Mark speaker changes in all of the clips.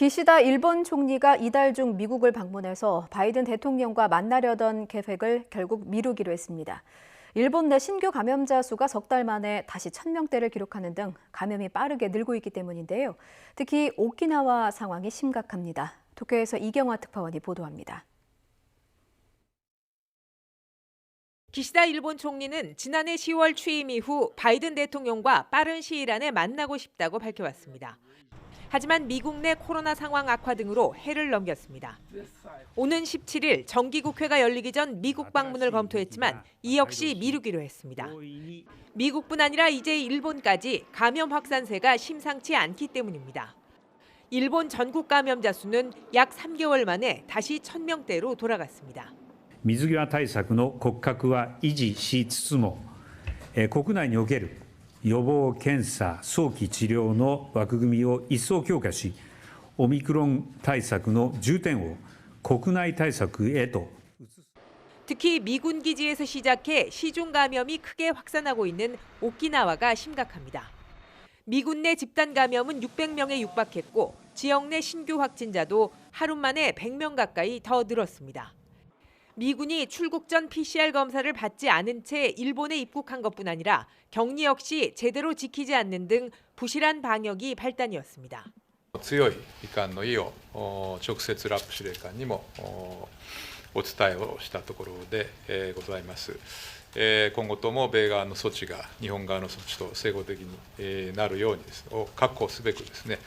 Speaker 1: 기시다 일본 총리가 이달 중 미국을 방문해서 바이든 대통령과 만나려던 계획을 결국 미루기로 했습니다. 일본 내 신규 감염자 수가 석 달 만에 다시 1,000명대를 기록하는 등 감염이 빠르게 늘고 있기 때문인데요. 특히 오키나와 상황이 심각합니다. 도쿄에서 이경화 특파원이 보도합니다.
Speaker 2: 기시다 일본 총리는 지난해 10월 취임 이후 바이든 대통령과 빠른 시일 안에 만나고 싶다고 밝혀왔습니다. 하지만 미국 내 코로나 상황 악화 등으로 해를 넘겼습니다. 오는 17일 정기국회가 열리기 전 미국 방문을 검토했지만 이 역시 미루기로 했습니다. 미국뿐 아니라 이제 일본까지 감염 확산세가 심상치 않기 때문입니다. 일본 전국 감염자 수는 약 3개월 만에 다시 1,000명대로 돌아갔습니다.
Speaker 3: 水際対策の骨格は維持しつつも、国内における予防検査早期治療の枠組みを一層強化し、オミクロン対策の重点を国内対策へと。
Speaker 2: 특히 미군 기지에서 시작해 시중 감염이 크게 확산하고 있는 오키나와가 심각합니다. 미군 내 집단 감염은 600명에 육박했고 지역 내 신규 확진자도 하루 만에 100명 가까이 더 늘었습니다. 미군이 출국 전 PCR 검사를 받지 않은 채 일본에 입국한 것뿐 아니라 격리 역시 제대로 지키지 않는 등 부실한 방역이 발단이었습니다.
Speaker 4: 強い遺憾の意を直接ラップ司令官にもお伝えをしたところでございます。今後とも米側の措置が日本側の措置と整合的になるように確保すべくですね。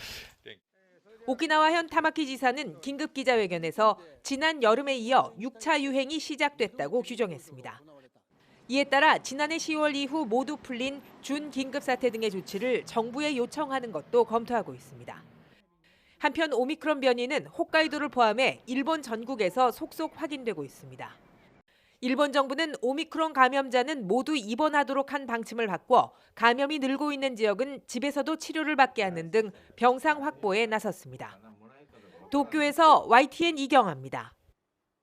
Speaker 2: 오키나와 현 타마키 지사는 긴급 기자회견에서 지난 여름에 이어 6차 유행이 시작됐다고 규정했습니다. 이에 따라 지난해 10월 이후 모두 풀린 준긴급 사태 등의 조치를 정부에 요청하는 것도 검토하고 있습니다. 한편 오미크론 변이는 홋카이도를 포함해 일본 전국에서 속속 확인되고 있습니다. 일본 정부는 오미크론 감염자는 모두 입원하도록 한 방침을 바꿔 감염이 늘고 있는 지역은 집에서도 치료를 받게 하는 등 병상 확보에 나섰습니다. 도쿄에서 YTN 이경아입니다.